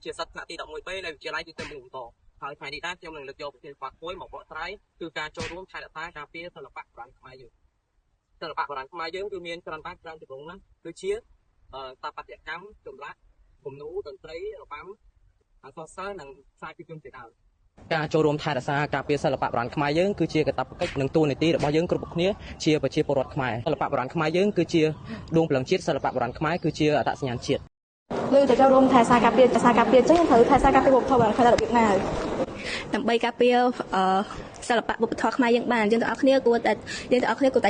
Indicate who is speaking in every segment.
Speaker 1: ជាសិស្សថ្នាក់ទី11ពេលនៅវិទ្យាល័យទូទៅមុនបន្តហើយថ្ងៃនេះដែរខ្ញុំនឹងលើកយកប្រធានបទមួយមកបកស្រាយគឺការចូលរួមថែរក្សាការពារសិល្បៈបុរាណខ្មែរយើងសិល្បៈបុរាណខ្មែរយើងគឺមានច្រើនទម្រង់ណាស់គឺជាស្ថាបត្យកម្មចម្លាក់គំនូរតន្ត្រីរបាំអក្សរសិល្ប៍និងខ្សែភាពយន្តជាដើមការចូលរួមថែរក្សាការពារសិល្បៈបុរាណខ្មែរយើងគឺជាកាតព្វកិច្ចនិងតួនាទីរបស់យើងគ្រប់គ្នាជាប្រជាពលរដ្ឋខ្មែរសិល្បៈបុរាណខ្មែរយើងគឺជាដួងព្រលឹងជាតិសិល្បៈបុរាណខ្មែរគឺជាអត្តសញ្ញាណជាតិល
Speaker 2: ើតែចូលរួមថែរក្សាការពារចឹងត្រូវថែរក្សាការពារវប្បធម៌បុរាណខ្មែររបៀបណាដើម្បីការពារសិល្បៈវប្បធម៌ខ្មែរយើងបានយើងទាំងអស់គ្នាគួរត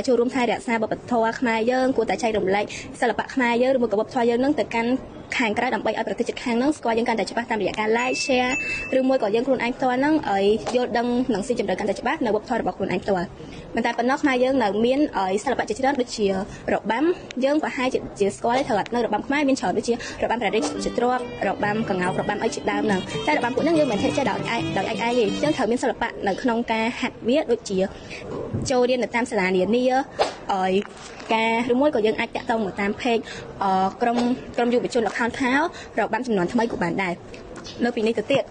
Speaker 2: ែចូលរួមថែរក្សាវប្បធម៌ខ្មែរយើងគួរតែចែករំលែកសិល្បៈខ្មែរយើងឬមួយក៏វប្បធម៌យើងនឹងទៅកាន់ខាងក្រៅដើម្បីឲ្យប្រទេសជិតខាងហ្នឹងស្គាល់យើងកាន់តែច្បាស់តាមរយៈការ like share ឬមួយក៏យើងខ្លួនឯងផ្ទាល់ហ្នឹងឲ្យយល់ដឹងនិងស៊ីជម្រៅកាន់តែច្បាស់នៅវប្បធម៌របស់ខ្លួនឯងផ្ទាល់មិនតែប៉ុណ្ណោះខ្មែរយើងនៅមានសិល្បៈជាច្រើនដូចជារបាំយើងប្រហែលជាស្គាល់ទេថានៅរបាំខ្មែរមានច្រើនដូចជារបាំព្រះរាជជាទ្រព្យរបាំកង្កោករបាំអីជាដើមហ្នឹងតែរបាំពួកហ្នឹងយើងមិនធិចេះដោយឯងទេយើងត្រូវមានសិល្បៈនៅក្នុងការហាត់វាដូចជាចូលរៀននៅតាមសាលានានាឲ្យការឬមួយក៏យើងអាចតាក់ទងមកតាម page ក្រុមយុវជនល្ខោនខោរបាំចំនួនថ្មីក៏បានដែរនៅពីនេះទៅទៀត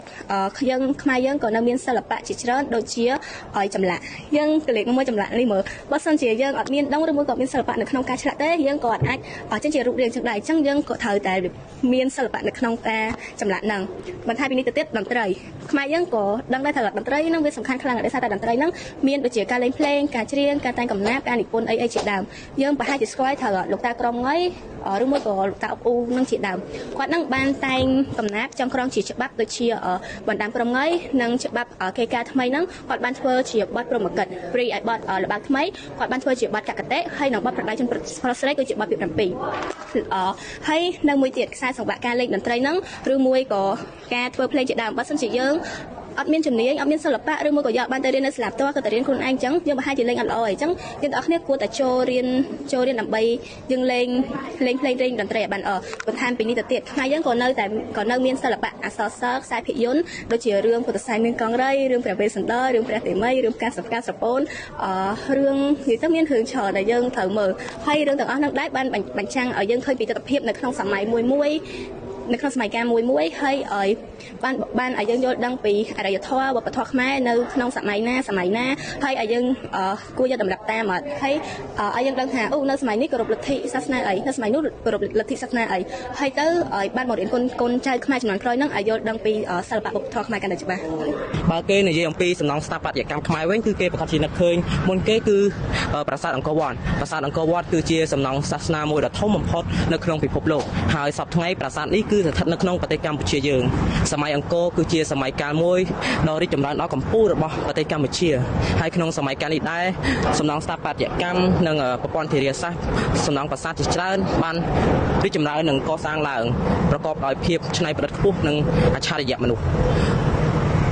Speaker 2: ខ្មែរយើងក៏នៅមានសិល្បៈជាច្រើនដូចជាចម្លាក់យើងក៏លេខមួយចម្លាក់នេះមើលបើសិនជាយើងអត់មានដឹងឬមួយក៏មានសិល្បៈនៅក្នុងការឆ្លាក់ទេយើងក៏អាចចេញជារូបរាងចឹងដែរអញ្ចឹងយើងក៏ត្រូវតែមានសិល្បៈនៅក្នុងការចម្លាក់ហ្នឹងបន្ថែមពីនេះទៅទៀតតន្ត្រីខ្មែរយើងក៏ដឹងដែរថាតន្ត្រីហ្នឹងវាសំខាន់ខ្លាំងដែរតែតន្ត្រីហ្នឹងមានដូចជាការលេងភ្លេងការច្រៀងការតែងកំណាព្យការនិពន្ធអីជាដើមយើងប្រហែលជាស្គាល់ថាលោកតាក្រមងៃឬមួយក៏លោកតាអ៊ុកអ៊ូនឹងជាដើមគាត់នឹងបានតែងកំណាព្យចំក្រងជាច្បាប់ដូចជាបណ្ដាំក្រមងៃនិងច្បាប់គេការថ្មីហ្នឹងគាត់បានធ្វើជាបទព្រហ្មកិច្ចព្រីឲ្យបទល្បាតថ្មីគាត់បានធ្វើជាបទកកតេហើយនិងបទប្រដាជនប្រុសស្រីគឺជាបទពី7ហើយនៅមួយទៀតខ្សែសង្វាក់ការលេងតន្ត្រីហ្នឹងឬមួយក៏ការធ្វើភ្លេងជាដើមបើសិនជាយើងអត់មានជំនាញអត់មានសិល្បៈឬមួយក៏យកបានទៅរៀននៅសាលាផ្ទាល់ក៏ទៅរៀនខ្លួនឯងអញ្ចឹងយើងប្រហែលជាលេងអត់ល្អអញ្ចឹងយើងទាំងអស់គ្នាគួរតែចូលរៀនដើម្បីយើងលេងភ្លេងតន្ត្រីឲ្យបានបន្ថែមពីនេះទៅទៀតខ្មែរយើងក៏នៅមានសិល្បៈអក្សរសិល្ប៍ខ្សែភាពយន្តដូចជារឿងពុទ្ធសាសនាមានកងរៃរឿងព្រះវេស្សន្តររឿងព្រះតេមីរឿងផ្កាស្រពោនរឿងនិយាយទៅមានរឿងច្រើនដែលយើងត្រូវមើលហើយរឿងទាំងអស់ហ្នឹងដែរបានបញ្ចាំងឲ្យយើងឃើញពីទស្សនវិជ្ជានៅក្នុងសម័យមួយនៅក្នុងសម័យកាលមួយហើយឲ្យបានឲ្យយើងយល់ដឹងពីអរិយធម៌វប្បធម៌ខ្មែរនៅក្នុងសម័យណាហើយឲ្យយើងគួរយកតម្រាប់តាមអត់ហើយឲ្យយើងដឹងថានៅសម័យនេះគោរពលទ្ធិសាសនាអីនៅសម័យនោះគោរពលទ្ធិសាសនាអីហើយទៅឲ្យបានមករៀនកូនចៅខ្មែរជំនាន់ក្រោយហ្នឹងឲ្យយល់ដឹងពីសិល្បៈវប្បធម៌ខ្មែរកាន់តែច្បាស់ប
Speaker 1: ើគេនិយាយអំពីសំណង់ស្ថាបត្យកម្មខ្មែរវិញគឺគេប្រកាសជានឹកឃើញមុនគេគឺប្រាសាទអង្គរវត្តគឺជាសំណង់សាសនាមួយដ៏ធំបំផុតនៅក្នុងពិភពលោកហើយសពថ្ងៃប្រាសាទនេះគឺស្ថិតនៅក្នុងប្រទេសកម្ពុជាយើងសម័យអង្គរគឺជាសម័យកាលមួយដ៏រីកចម្រើនដល់កម្ពុជារបស់ប្រទេសកម្ពុជាហើយក្នុងសម័យកាលនេះដែរសំណង់ស្ថាបត្យកម្មនិងប្រព័ន្ធធារាសាស្ត្រសំណង់ប្រាសាទជាច្រើនបានរីកចម្រើននិងកសាងឡើងប្រកបដោយភាពច្នៃប្រឌិតខ្ពស់និងអច្ឆរិយៈមនុស្ស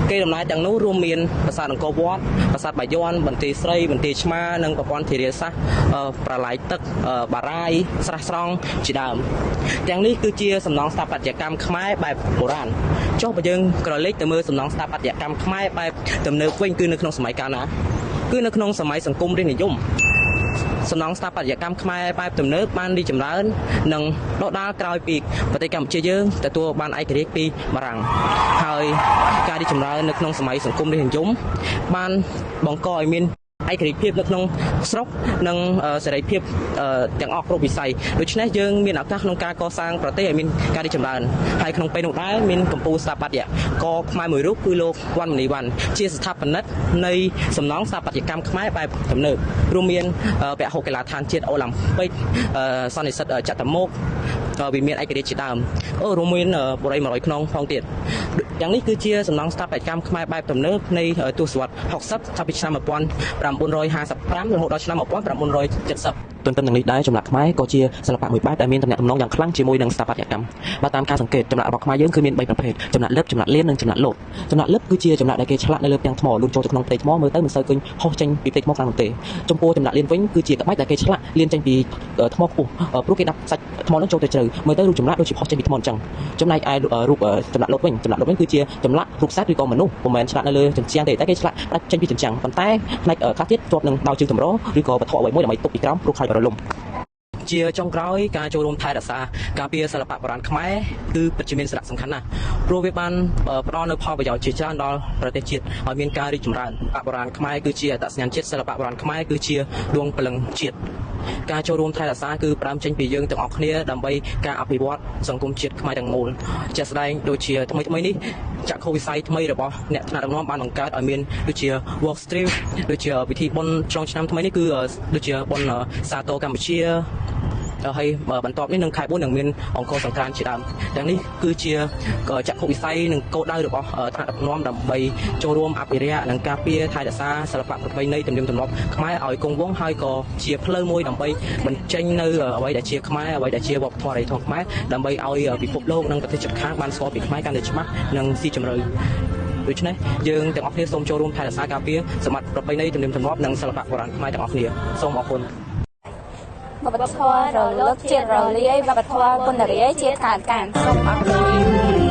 Speaker 1: គេដំណើរទាំងនោះរួមមានប្រាសាទអង្គរវត្តប្រាសាទបាយ័នបន្ទាយស្រីបន្ទាយឆ្មានិងប្រព័ន្ធធារាសាស្ត្រប្រឡាយទឹកបារាយស្រះស្រង់ជាដើមទាំងនេះគឺជាសំណង់ស្ថាបត្យកម្មខ្មែរបែបបុរាណចុះបើយើងក្រឡេកទៅមើលសំណង់ស្ថាបត្យកម្មខ្មែរបែបទំនើបវិញគឺនៅក្នុងសម័យកាលណាគឺនៅក្នុងសម័យសង្គមរាស្ត្រនិយមសំណង់ស្ថាបត្យកម្មខ្មែរបែបទំនើបបានរីកចម្រើននិងដកដាលក្រោយពីប្រទេសកម្ពុជាយើងទទួលបានឯករាជ្យពីបារាំងហើយការរីកចម្រើននៅក្នុងសម័យសង្គមរាស្ត្រនិយមបានបង្កឲ្យមានឯករាជ្យភាពនៅក្នុងស្រុកនិងសេរីភាពទាំងអស់គ្រប់វិស័យដូច្នេះយើងមានឱកាសក្នុងការកសាងប្រទេសឲ្យមានការរីកចម្រើនហើយក្នុងពេលនោះដែរមានកម្ពុជាស្ថាបត្យករខ្មែរមួយរូបគឺលោកវណ្ណមនីវណ្ណជាស្ថាបនិកនៃសំណង់ស្ថាបត្យកម្មខ្មែរបែបទំនើបរួមមានពហុកីឡដ្ឋានជាតិអូឡ িম্প ពិកសន្និសីទចតុមុខវិមានឯករាជ្យជាដើមរួមមានបុរី100ខ្នងផងទៀតយ៉ាងនេះគឺជាសំណង់ស្ថាបត្យកម្មខ្មែរបែបទំនើបនៃទសវត្សរ៍60ចាប់ពីឆ្នាំ1955រហូតដល់ឆ្នាំ1970ទន្ទឹមនឹងនេះដែរចម្លាក់ខ្មែរក៏ជាសិល្បៈមួយបែបដែលមានទំនាក់ទំនងយ៉ាងខ្លាំងជាមួយនឹងស្ថាបត្យកម្មបើតាមការសង្កេតចម្លាក់របស់ខ្មែរយើងគឺមាន3ប្រភេទចម្លាក់លឹបចម្លាក់លៀននិងចម្លាក់លោតចម្លាក់លឹបគឺជាចម្លាក់ដែលគេឆ្លាក់នៅលើផ្ទាំងថ្មលូនចូលទៅក្នុងផ្ទៃថ្មមើលទៅមិនសូវឃើញហោះចេញពីផ្ទៃថ្មខ្លាំងនោះទេចំពោះចម្លាក់លៀនវិញគឺជាក្បាច់ដែលគេឆ្លាក់លៀនចេញពីថ្មខ្ពស់ព្រោះគេដាក់សាច់ថ្មនោះចូលទៅជ្រៅមើលទៅរូបចម្លាក់ដូចជាហោះចេញពីថ្មអញ្ចឹងចំណែកឯរូបចម្លាក់លោតវិញគឺជាចម្លាក់រូបសត្វឬក៏មនុស្សមិនមែនឆ្លាក់នៅលើជញ្ជាំងទេតែគេឆ្លាក់ដាច់ចេញពីជញ្ជាំងប៉ុន្តែផ្នែកខ្លះទៀតជាប់នឹងដោយជើងតម្រឬក៏វត្ថុអ្វីមួយដើម្បីទប់ពីក្រោមព្រោះខ្លាចរលំ ជាចុងក្រោយការចូលរួមថែរក្សាការពារសិល្បៈបុរាណខ្មែរគឺពិតជាមានសារៈសំខាន់ណាស់ព្រោះវាបានផ្ដល់នូវផលប្រយោជន៍ជាច្រើនដល់ប្រទេសជាតិឲ្យមានការរីកចម្រើនបុរាណខ្មែរគឺជាអត្តសញ្ញាណជាតិសិល្បៈបុរាណខ្មែរគឺជាដួងព្រលឹងជាតិការចូលរួមថែរក្សាគឺផ្ដើមចេញពីយើងទាំងអស់គ្នាដើម្បីការអភិវឌ្ឍសង្គមជាតិខ្មែរទាំងមូលជាក់ស្ដែងដូចជាថ្មីនេះចក្ខុវិស័យថ្មីរបស់អ្នកថ្នាក់ដឹកនាំបានបង្កើតឲ្យមានដូចជា work stream ដូចជាពិធីបុណ្យចុងឆ្នាំថ្មីនេះគឺដូចជាបុណ្យសាទរកម្ពុជាហើយបន្ទាប់នេះនឹងខែ4នឹងមានអង្គរសង្ក្រាន្តជាដើមទាំងនេះគឺជាចក្ខុវិស័យនិងគោលដៅរបស់ថ្នាក់ដឹកនាំដើម្បីចូលរួមអភិរក្សនិងការពារថែរក្សាសិល្បៈប្រពៃណីទំនៀមទម្លាប់ខ្មែរឲ្យគង់វង្សហើយក៏ជាផ្លូវមួយដើម្បីបញ្ចេញនៅអ្វីដែលជាខ្មែរអ្វីដែលជាវប្បធម៌នៃធម៌ខ្មែរដើម្បីឲ្យពិភពលោកនិងប្រទេសជិតខាងបានស្គាល់ពីខ្មែរកាន់តែច្បាស់និងស៊ីជម្រៅដូច្នេះយើងទាំងអស់គ្នាសូមចូលរួមថែរក្សាការពារសម្បត្តិប្រពៃណីទំនៀមទម្លាប់និងសិល្បៈបុរាណខ្មែរទាំងអស់គ្នាសូមអរគុណ
Speaker 2: វប្បធម៌រលត់ជាតិរលាយវប្បធម៌គុណរាយជាតិកើតកានសូមអរគុណ